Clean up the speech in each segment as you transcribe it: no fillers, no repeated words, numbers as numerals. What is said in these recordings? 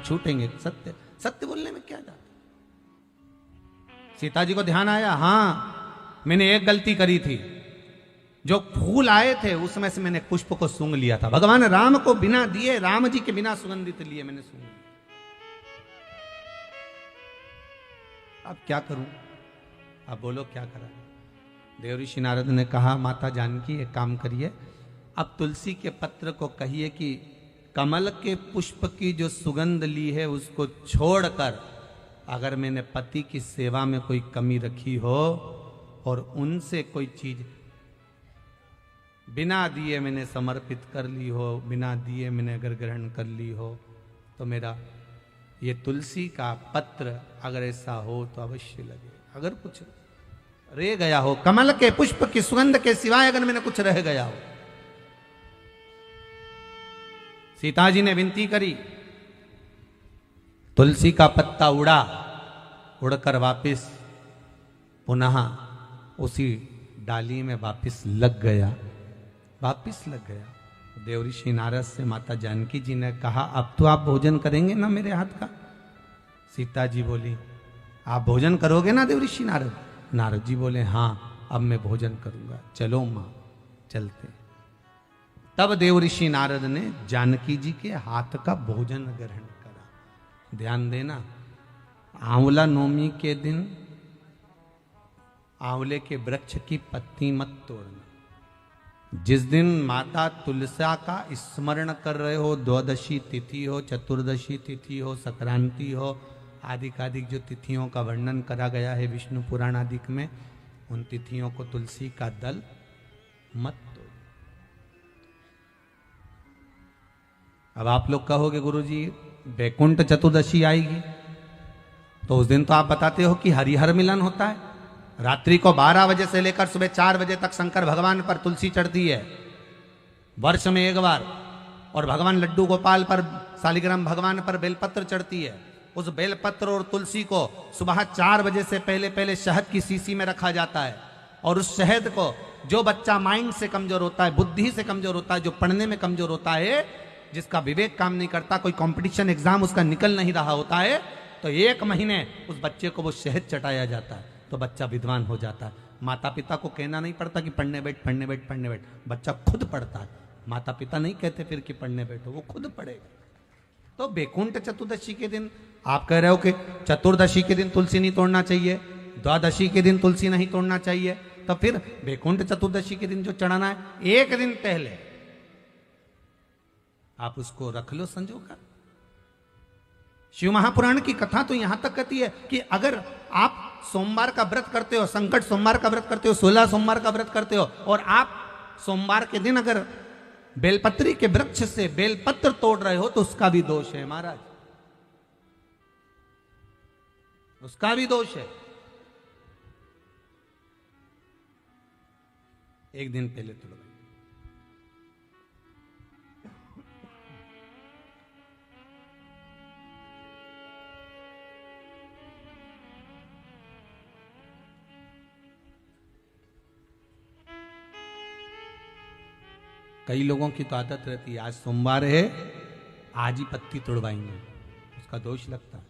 छूटेंगे। सत्य सत्य बोलने में क्या जाता। सीता जी को ध्यान आया, हाँ मैंने एक गलती करी थी, जो फूल आए थे उसमें से मैंने पुष्प को सूंघ लिया था। भगवान राम को बिना दिए, राम जी के बिना सुगंधित लिए मैंने सूंघ लिया। अब क्या करूं, अब बोलो क्या करा। देव ऋषि नारद ने कहा, माता जानकी एक काम करिए, अब तुलसी के पत्र को कहिए कि कमल के पुष्प की जो सुगंध ली है उसको छोड़कर अगर मैंने पति की सेवा में कोई कमी रखी हो और उनसे कोई चीज बिना दिए मैंने समर्पित कर ली हो, बिना दिए मैंने अगर ग्रहण कर ली हो, तो मेरा ये तुलसी का पत्र अगर ऐसा हो तो अवश्य लगे। अगर कुछ रह गया हो, कमल के पुष्प की सुगंध के सिवाय अगर मैंने कुछ रह गया हो। सीता जी ने विनती करी, तुलसी का पत्ता उड़ा, उड़कर वापिस पुनः उसी डाली में वापिस लग गया, वापिस लग गया। देव ऋषि नारद से माता जानकी जी ने कहा, अब तो आप भोजन करेंगे ना मेरे हाथ का। सीता जी बोली, आप भोजन करोगे ना देव ऋषि नारद। नारद जी बोले, हाँ अब मैं भोजन करूंगा, चलो मां चलते। तब देव ऋषि नारद ने जानकी जी के हाथ का भोजन ग्रहण करा। ध्यान देना, आंवला नवमी के दिन आंवले के वृक्ष की पत्ती मत तोड़ना। जिस दिन माता तुलसा का स्मरण कर रहे हो, द्वादशी तिथि हो, चतुर्दशी तिथि हो, संक्रांति हो, आदिक जो तिथियों का वर्णन करा गया है विष्णु पुराण आदिक में, उन तिथियों को तुलसी का दल मत तोड़ो। अब आप लोग कहोगे गुरुजी वैकुंठ चतुर्दशी आएगी, तो उस दिन तो आप बताते हो कि हरिहर मिलन होता है। रात्रि को 12 बजे से लेकर सुबह 4 बजे तक शंकर भगवान पर तुलसी चढ़ती है, वर्ष में एक बार। और भगवान लड्डू गोपाल पर, शालिग्राम भगवान पर बेलपत्र चढ़ती है। उस बेलपत्र और तुलसी को सुबह 4 बजे से पहले पहले शहद की शीशी में रखा जाता है। और उस शहद को जो बच्चा माइंड से कमजोर होता है, बुद्धि से कमजोर होता है, जो पढ़ने में कमजोर होता है, जिसका विवेक काम नहीं करता, कोई कंपटीशन एग्जाम उसका निकल नहीं रहा होता है, तो 1 महीने उस बच्चे को वो शहद चटाया जाता है, तो बच्चा विद्वान हो जाता है। माता पिता को कहना नहीं पड़ता कि पढ़ने बैठ पढ़ने बैठ पढ़ने बैठ, बच्चा खुद पढ़ता है। माता पिता नहीं कहते फिर कि पढ़ने बैठो, वो खुद पढ़ेगा। तो वैकुंठ चतुर्दशी के दिन आप कह रहे हो कि चतुर्दशी के दिन तुलसी नहीं तोड़ना चाहिए, द्वादशी के दिन तुलसी नहीं तोड़ना चाहिए, तो फिर वैकुंठ चतुर्दशी के दिन जो चढ़ाना है, 1 दिन पहले आप उसको रख लो संजो कर। शिव महापुराण की कथा तो यहां तक कहती है कि अगर आप सोमवार का व्रत करते हो, संकट सोमवार का व्रत करते हो, 16 सोमवार का व्रत करते हो, और आप सोमवार के दिन अगर बेलपत्री के वृक्ष से बेलपत्र तोड़ रहे हो, तो उसका भी दोष है महाराज, उसका भी दोष है। 1 दिन पहले तोड़ो। कई लोगों की तो आदत रहती है, आज सोमवार है आज ही पत्ती तोड़वाएंगे, उसका दोष लगता है।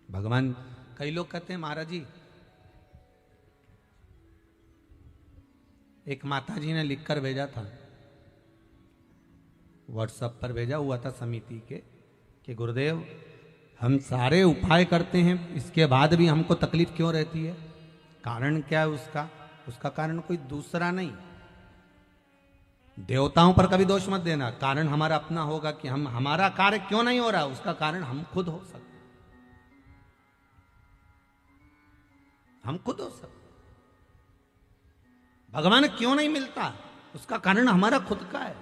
भगवान, कई लोग कहते हैं महाराज जी, एक माता जी ने लिखकर भेजा था, व्हाट्सएप पर भेजा हुआ था समिति के, कि गुरुदेव हम सारे उपाय करते हैं, इसके बाद भी हमको तकलीफ क्यों रहती है, कारण क्या है उसका? उसका कारण कोई दूसरा नहीं, देवताओं पर कभी दोष मत देना, कारण हमारा अपना होगा कि हमारा कार्य क्यों नहीं हो रहा, उसका कारण हम खुद हो सकते, हम खुद हो सकते। भगवान क्यों नहीं मिलता, उसका कारण हमारा खुद का है।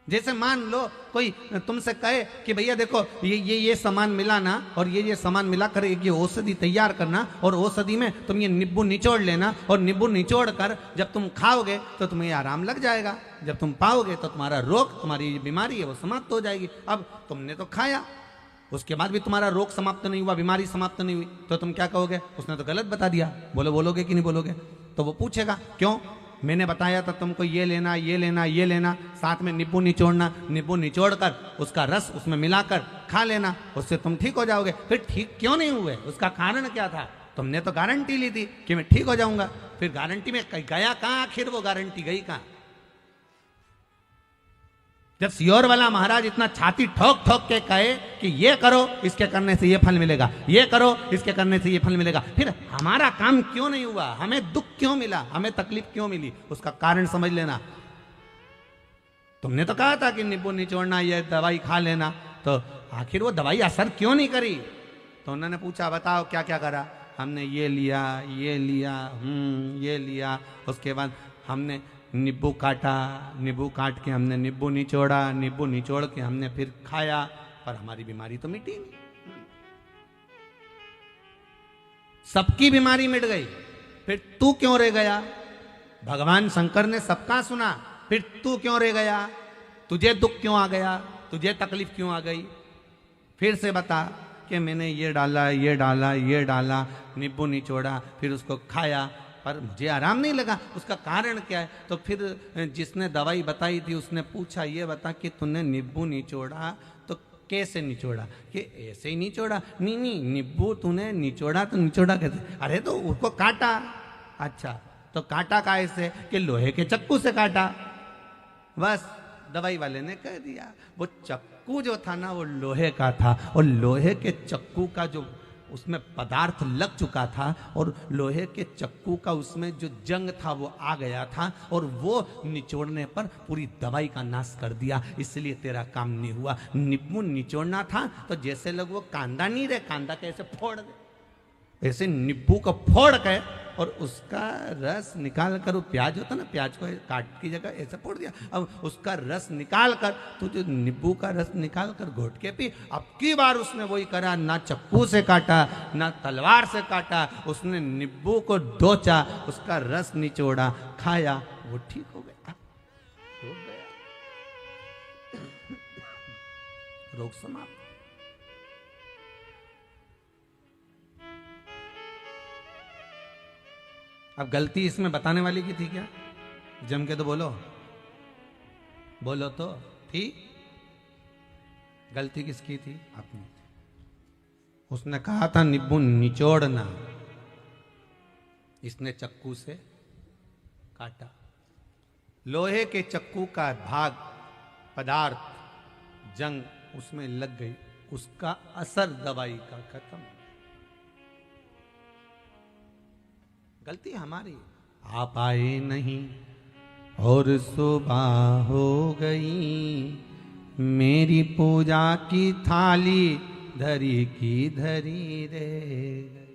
जैसे मान लो कोई तुमसे कहे कि भैया देखो ये सामान मिला ना, और ये सामान मिला कर एक ये औषधि तैयार करना, और औषधि में तुम ये नींबू निचोड़ लेना, और नींबू निचोड़ कर जब तुम खाओगे तो तुम्हें आराम लग जाएगा, जब तुम पाओगे तो तुम्हारा रोग, तुम्हारी बीमारी है वो समाप्त हो जाएगी। अब तुमने तो खाया, उसके बाद भी तुम्हारा रोग समाप्त नहीं हुआ, बीमारी समाप्त नहीं हुई, तो तुम क्या कहोगे? उसने तो गलत बता दिया। बोलोगे कि नहीं बोलोगे? तो वो पूछेगा क्यों, मैंने बताया था तुमको ये लेना ये लेना ये लेना, साथ में नींबू निचोड़ना, नींबू निचोड़ कर उसका रस उसमें मिलाकर खा लेना, उससे तुम ठीक हो जाओगे। फिर ठीक क्यों नहीं हुए, उसका कारण क्या था? तुमने तो गारंटी ली थी कि मैं ठीक हो जाऊंगा, फिर गारंटी में गया कहां? आखिर वो गारंटी गई कहां? जब सियोर वाला महाराज इतना छाती ठोक ठोक के कहे कि ये करो इसके करने से ये फल मिलेगा, ये करो इसके करने से ये फल मिलेगा, फिर हमारा काम क्यों नहीं हुआ? हमें दुख क्यों मिला? हमें तकलीफ क्यों मिली? उसका कारण समझ लेना। तुमने तो कहा था कि नींबू निचोड़ना, ये दवाई खा लेना, तो आखिर वो दवाई असर क्यों नहीं करी? तो उन्होंने पूछा बताओ क्या क्या करा? हमने ये लिया ये लिया ये लिया, उसके बाद हमने नींबू काटा, नींबू काट के हमने नींबू निचोड़ा, नींबू निचोड़ के हमने फिर खाया, पर हमारी बीमारी तो मिटी नहीं। सबकी बीमारी मिट गई, फिर तू क्यों रह गया? भगवान शंकर ने सबका सुना, फिर तू क्यों रह गया? तुझे दुख क्यों आ गया? तुझे तकलीफ क्यों आ गई? फिर से बता कि मैंने ये डाला ये डाला ये डाला, नींबू निचोड़ा, फिर उसको खाया, पर मुझे आराम नहीं लगा। उसका कारण क्या है? तो फिर जिसने दवाई बताई थी उसने पूछा ये बता कि तूने नींबू निचोड़ा तो कैसे निचोड़ा? कि ऐसे ही निचोड़ा। नहीं नहीं, नींबू तूने निचोड़ा तो निचोड़ा कैसे? अरे तो उसको काटा। अच्छा, तो काटा कैसे? कि लोहे के चक्कू से काटा। बस दवाई वाले ने कह दिया वो चक्कू जो था ना वो लोहे का था, और लोहे के चक्कू का जो उसमें पदार्थ लग चुका था, और लोहे के चक्कू का उसमें जो जंग था वो आ गया था, और वो निचोड़ने पर पूरी दवाई का नाश कर दिया, इसलिए तेरा काम नहीं हुआ। नींबू निचोड़ना था तो जैसे लोग वो कांदा नहीं रहे, कांदा कैसे फोड़ दे, ऐसे नींबू को फोड़ के और उसका रस निकाल कर, वो प्याज होता ना, प्याज को काट की जगह ऐसे फोड़ दिया, अब उसका रस निकाल कर तो जो नींबू का रस निकाल कर घोट के पी। अब की बार उसने वही करा, ना चक्कू से काटा ना तलवार से काटा, उसने नींबू को डोचा, उसका रस निचोड़ा, खाया, वो ठीक हो गया, हो गया, रोग समाप्त। अब गलती इसमें बताने वाली की थी क्या? जम के तो बोलो, बोलो तो थी। गलती किसकी थी? अपनी। उसने कहा था नींबू निचोड़ना, इसने चक्कू से काटा। लोहे के चक्कू का भाग पदार्थ जंग उसमें लग गई, उसका असर दवाई का खत्म। गलती हमारी। आप आए नहीं और सुबह हो गई, मेरी पूजा की थाली धरी की धरी रह गई।